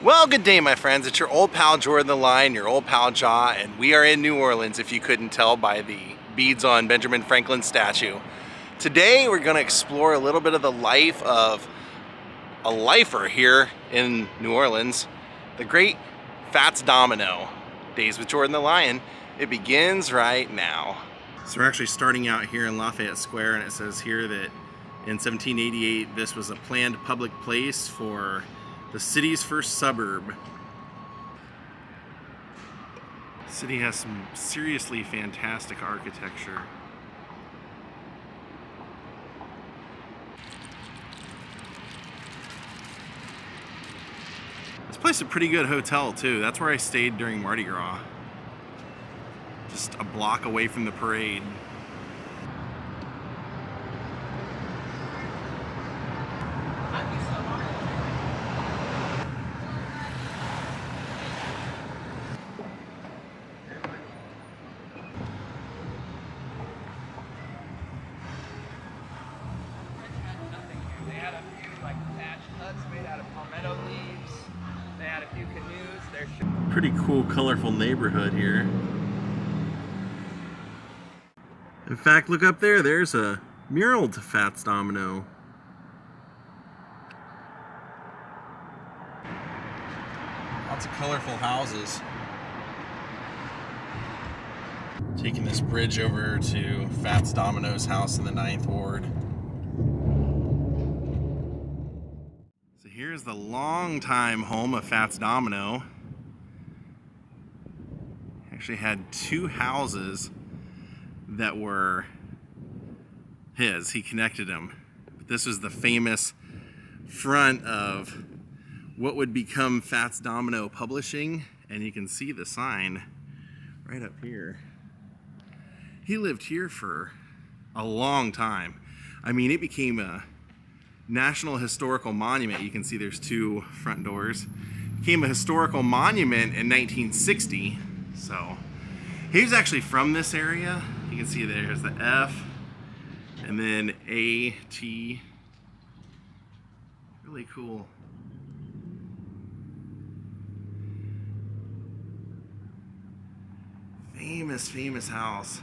Well, good day, my friends. It's your old pal Jordan the Lion, your old pal Jaw, and we are in New Orleans, if you couldn't tell by the beads on Benjamin Franklin's statue. Today, we're going to explore a little bit of the life of a lifer here in New Orleans, the great FATS Domino. Daze with Jordan the Lion. It begins right now. So we're actually starting out here in Lafayette Square, and it says here that in 1788, this was a planned public place for the city's first suburb. The city has some seriously fantastic architecture. This place is a pretty good hotel too. That's where I stayed during Mardi Gras. Just a block away from the parade. Pretty cool, colorful neighborhood here. In fact, look up there, there's a mural to FATS Domino. Lots of colorful houses. Taking this bridge over to FATS Domino's house in the 9th Ward. So here's the longtime home of FATS Domino. Actually had 2 houses that were his. He connected them. But this was the famous front of what would become FATS Domino Publishing, and you can see the sign right up here. He lived here for a long time. I mean, it became a National Historical Monument. You can see there's 2 front doors. It became a historical monument in 1960. So he was actually from this area. You can see there's the F and then A, T. Really cool. Famous house.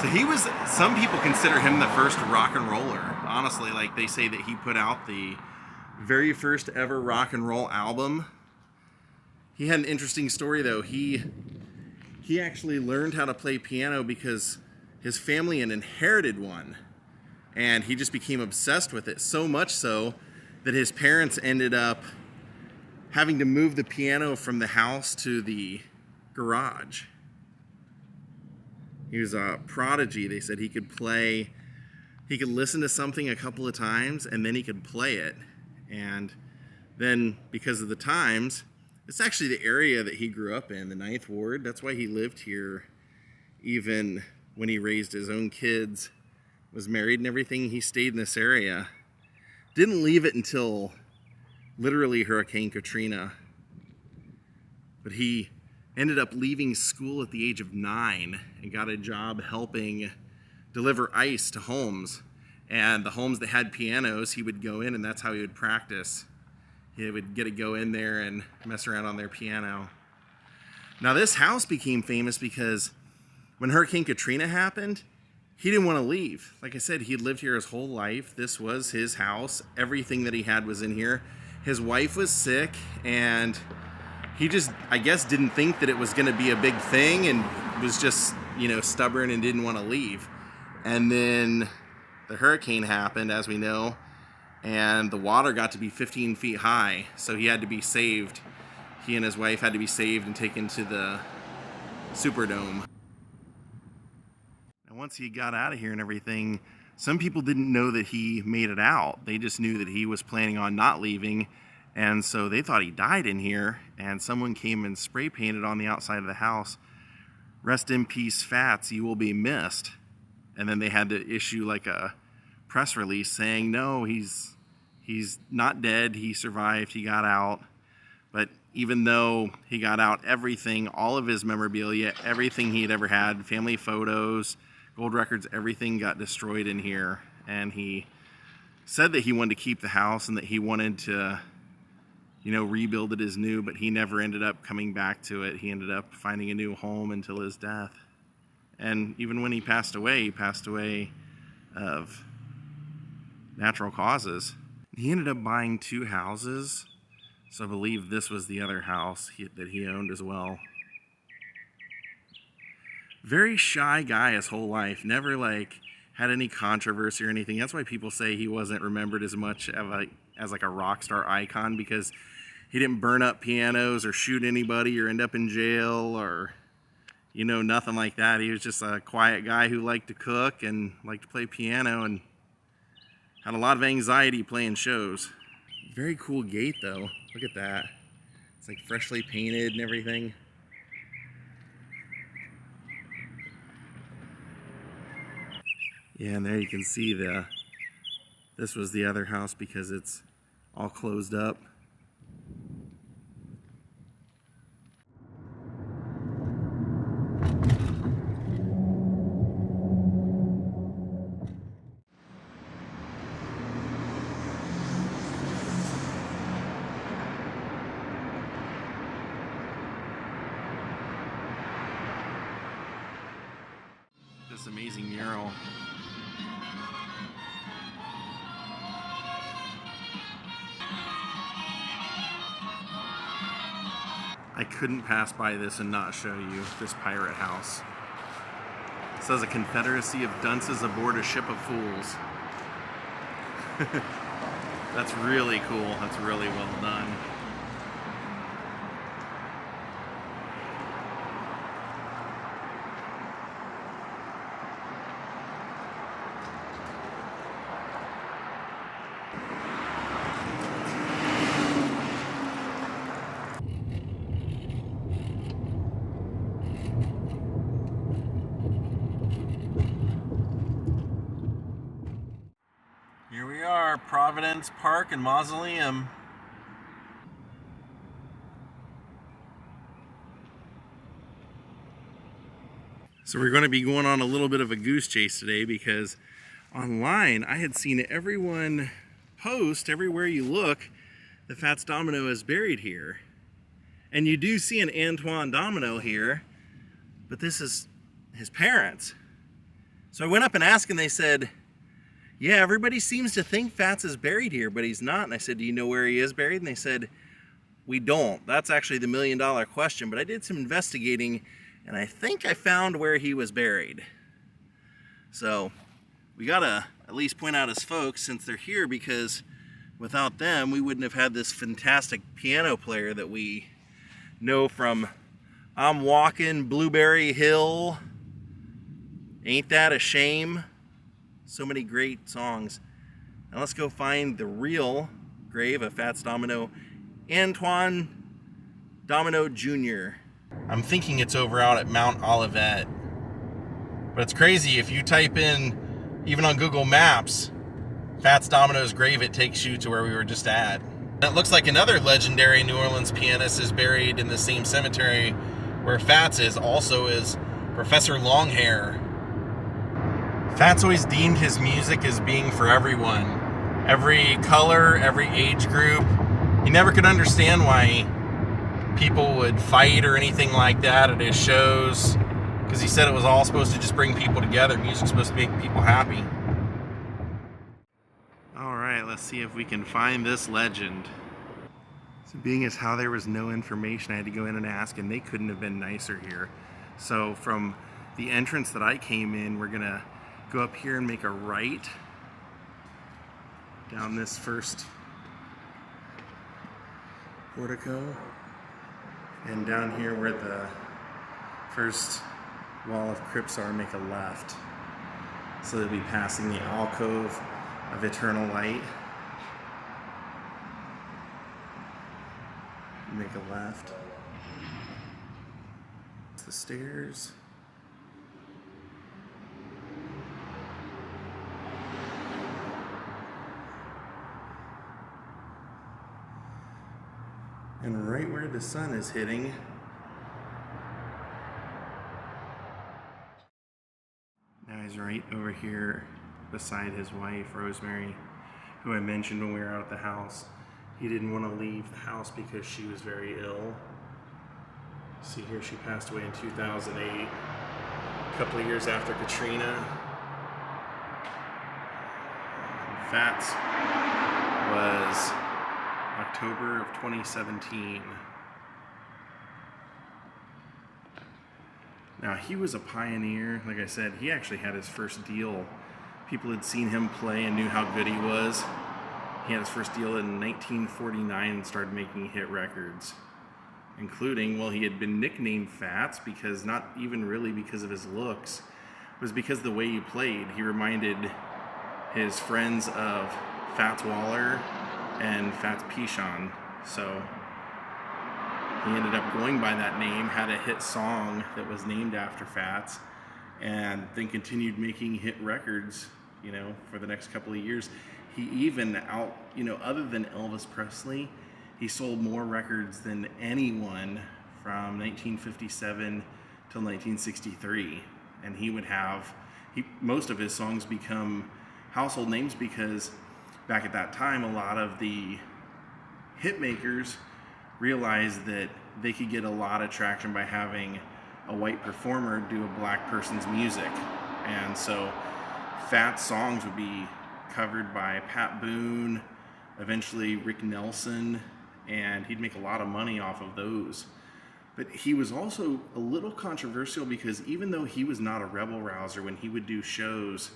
So he was, some people consider him the first rock and roller. Honestly, like they say that he put out the very first ever rock and roll album. He had an interesting story though. He actually learned how to play piano because his family had inherited one, and he just became obsessed with it, so much so that his parents ended up having to move the piano from the house to the garage. He was a prodigy. They said he could play, he could listen to something a couple of times and then he could play it. And then because of the times, it's actually the area that he grew up in, the 9th Ward. That's why he lived here even when he raised his own kids, was married and everything. He stayed in this area. Didn't leave it until literally Hurricane Katrina. But he ended up leaving school at the age of 9 and got a job helping deliver ice to homes. And the homes that had pianos, he would go in and that's how he would practice. He would get to go in there and mess around on their piano. Now this house became famous because when Hurricane Katrina happened, he didn't want to leave. Like I said, he had lived here his whole life. This was his house. Everything that he had was in here. His wife was sick and he just, I guess, didn't think that it was going to be a big thing and was just, you know, stubborn and didn't want to leave. And then the hurricane happened, as we know, and the water got to be 15 feet high, so he had to be saved. He and his wife had to be saved and taken to the Superdome. And once he got out of here and everything, some people didn't know that he made it out. They just knew that he was planning on not leaving And so they thought he died in here, and someone came and spray painted on the outside of the house, "Rest in peace, FATS, you will be missed." And then they had to issue like a press release saying, no, he's not dead, he survived, he got out. But even though he got out, everything, all of his memorabilia, everything he had ever had, family photos, gold records, everything got destroyed in here. And he said that he wanted to keep the house and that he wanted to, rebuild it as new, but he never ended up coming back to it. He ended up finding a new home until his death. And even when he passed away of natural causes. He ended up buying 2 houses, so I believe this was the other house that he owned as well. Very shy guy his whole life, never had any controversy or anything. That's why people say he wasn't remembered as much as a rock star icon, because he didn't burn up pianos or shoot anybody or end up in jail or nothing like that. He was just a quiet guy who liked to cook and liked to play piano and had a lot of anxiety playing shows. Very cool gate though. Look at that. It's like freshly painted and everything. Yeah, and there you can see this was the other house because it's all closed up. This amazing mural. I couldn't pass by this and not show you this pirate house. It says a confederacy of dunces aboard a ship of fools. That's really cool. That's really well done. Here we are, Providence Park and Mausoleum. So we're going to be going on a little bit of a goose chase today, because online I had seen everyone post everywhere you look the FATS Domino is buried here. And you do see an Antoine Domino here, but this is his parents. So I went up and asked, and they said, yeah, everybody seems to think FATS is buried here, but he's not. And I said, do you know where he is buried? And they said, we don't. That's actually the million-dollar question. But I did some investigating, and I think I found where he was buried. So we gotta at least point out his folks since they're here, because without them, we wouldn't have had this fantastic piano player that we know from I'm Walking, Blueberry Hill, Ain't That a Shame? So many great songs. Now let's go find the real grave of FATS Domino, Antoine Domino Jr. I'm thinking it's over out at Mount Olivet. But it's crazy, if you type in, even on Google Maps, FATS Domino's grave, it takes you to where we were just at. It looks like another legendary New Orleans pianist is buried in the same cemetery where FATS is, also is Professor Longhair. FATS always deemed his music as being for everyone. Every color, every age group. He never could understand why people would fight or anything like that at his shows, because he said it was all supposed to just bring people together. Music's supposed to make people happy. Alright, let's see if we can find this legend. So being as how there was no information, I had to go in and ask, and they couldn't have been nicer here. So from the entrance that I came in, we're gonna go up here and make a right down this first portico, and down here where the first wall of crypts are, make a left. So they'll be passing the alcove of eternal light. Make a left. It's the stairs. And right where the sun is hitting, now he's right over here beside his wife, Rosemary, who I mentioned when we were out at the house. He didn't want to leave the house because she was very ill. See here, she passed away in 2008, a couple of years after Katrina. FATS was October of 2017. Now, he was a pioneer. Like I said, he actually had his first deal. People had seen him play and knew how good he was. He had his first deal in 1949 and started making hit records, including, well, he had been nicknamed FATS because not even really because of his looks. It was because of the way he played. He reminded his friends of Fats Waller and Fats Pichon. So he ended up going by that name, had a hit song that was named after Fats, and then continued making hit records, for the next couple of years. He even other than Elvis Presley, he sold more records than anyone from 1957 till 1963. And he would have, most of his songs become household names because back at that time, a lot of the hit makers realized that they could get a lot of traction by having a white performer do a black person's music. And so Fats songs would be covered by Pat Boone, eventually Rick Nelson, and he'd make a lot of money off of those. But he was also a little controversial because even though he was not a rebel rouser, when he would do shows,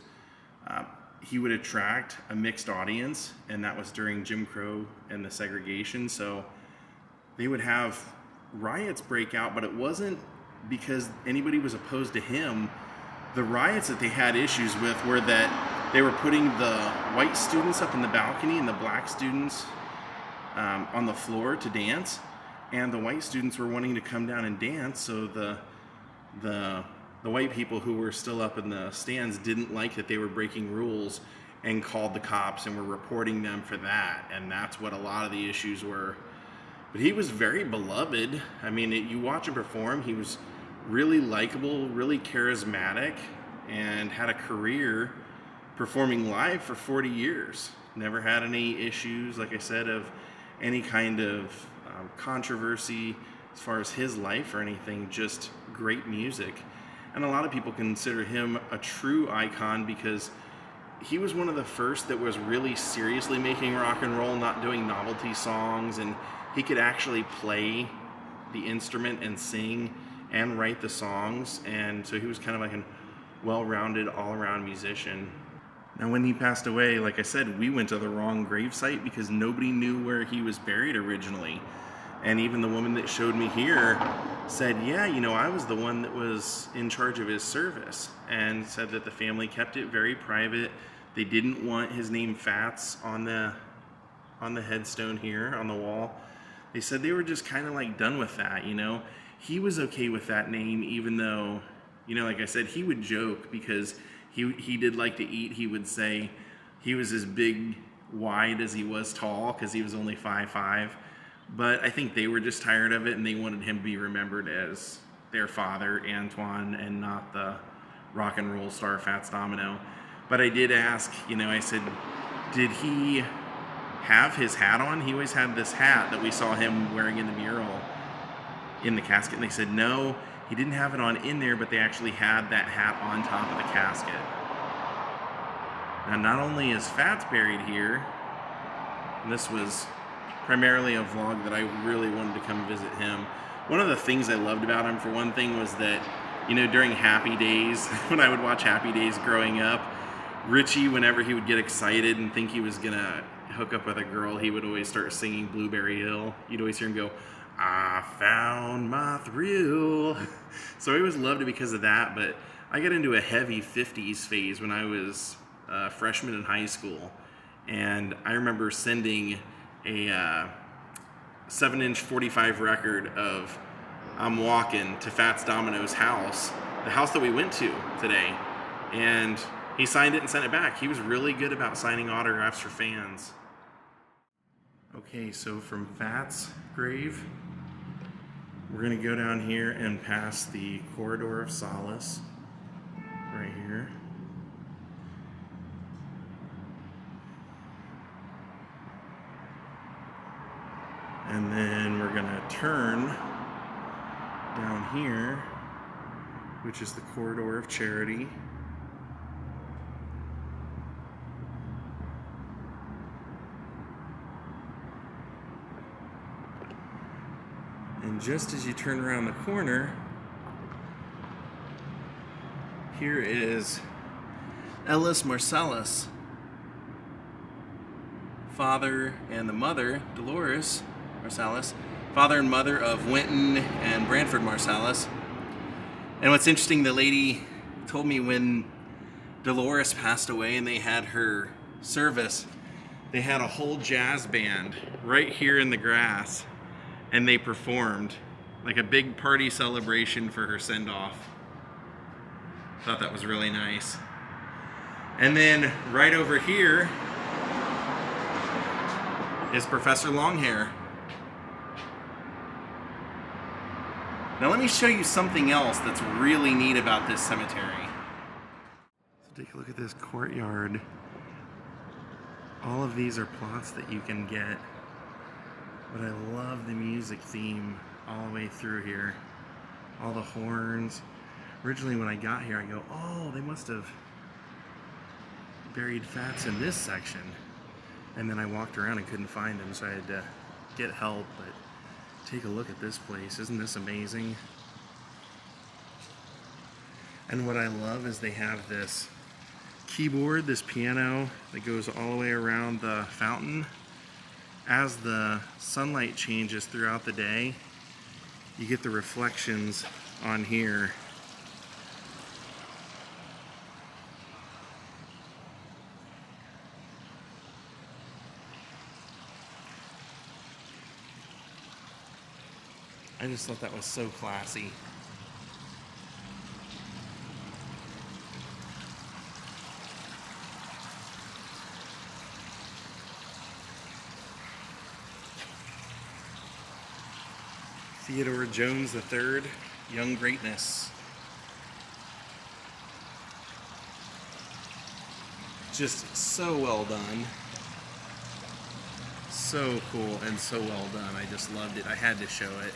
he would attract a mixed audience, and that was during Jim Crow and the segregation. So they would have riots break out, but it wasn't because anybody was opposed to him. The riots that they had issues with were that they were putting the white students up in the balcony and the black students on the floor to dance, and the white students were wanting to come down and dance, so the white people who were still up in the stands didn't like that they were breaking rules and called the cops and were reporting them for that, and that's what a lot of the issues were. But he was very beloved. I mean, you watch him perform, he was really likable, really charismatic, and had a career performing live for 40 years. Never had any issues, like I said, of any kind of controversy as far as his life or anything, just great music. And a lot of people consider him a true icon because he was one of the first that was really seriously making rock and roll, not doing novelty songs, and he could actually play the instrument and sing and write the songs, and so he was kind of like a well-rounded, all-around musician. Now, when he passed away, like I said, we went to the wrong gravesite because nobody knew where he was buried originally. And even the woman that showed me here said, yeah, I was the one that was in charge of his service, and said that the family kept it very private. They didn't want his name Fats on the headstone here on the wall. They said they were just kind of like done with that, He was okay with that name, even though, like I said, he would joke because he did like to eat. He would say he was as big wide as he was tall because he was only 5'5". But I think they were just tired of it, and they wanted him to be remembered as their father, Antoine, and not the rock and roll star Fats Domino. But I did ask, I said, did he have his hat on? He always had this hat that we saw him wearing in the mural in the casket. And they said, no, he didn't have it on in there, but they actually had that hat on top of the casket. Now, not only is Fats buried here, and this was primarily a vlog that I really wanted to come visit him. One of the things I loved about him, for one thing, was that, during Happy Days, when I would watch Happy Days growing up, Richie, whenever he would get excited and think he was gonna hook up with a girl, he would always start singing Blueberry Hill. You'd always hear him go, I found my thrill. So I always loved it because of that, but I got into a heavy 50s phase when I was a freshman in high school. And I remember sending a 7-inch 45 record of I'm Walking to Fats Domino's house, the house that we went to today. And he signed it and sent it back. He was really good about signing autographs for fans. Okay, so from Fats' grave, we're gonna go down here and pass the Corridor of Solace, right here. And then we're gonna turn down here, which is the Corridor of Charity. And just as you turn around the corner, here is Ellis Marsalis, father and the mother, Dolores Marsalis, father and mother of Winton and Branford Marsalis. And what's interesting, the lady told me when Dolores passed away and they had her service, they had a whole jazz band right here in the grass, and they performed like a big party celebration for her send-off. Thought that was really nice. And then right over here is Professor Longhair. Now let me show you something else that's really neat about this cemetery. So take a look at this courtyard. All of these are plots that you can get. But I love the music theme all the way through here. All the horns. Originally when I got here I go, oh, they must have buried Fats in this section. And then I walked around and couldn't find them, so I had to get help. But take a look at this place. Isn't this amazing? And what I love is they have this keyboard, this piano that goes all the way around the fountain. As the sunlight changes throughout the day, you get the reflections on here. I just thought that was so classy. Theodore Jones III, Young Greatness. Just so well done. So cool and so well done. I just loved it. I had to show it.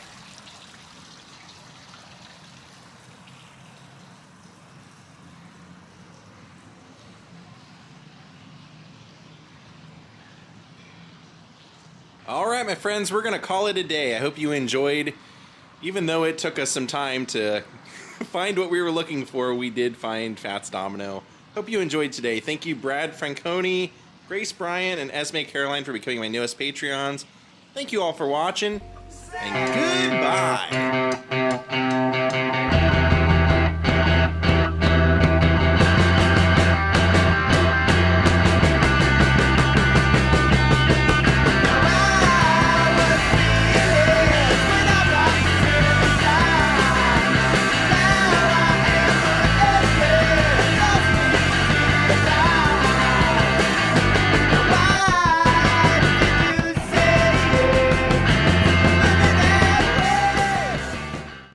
All right, my friends, we're going to call it a day. I hope you enjoyed. Even though it took us some time to find what we were looking for, we did find Fats Domino. Hope you enjoyed today. Thank you, Brad Franconi, Grace Bryant, and Esme Caroline for becoming my newest Patreons. Thank you all for watching, and goodbye.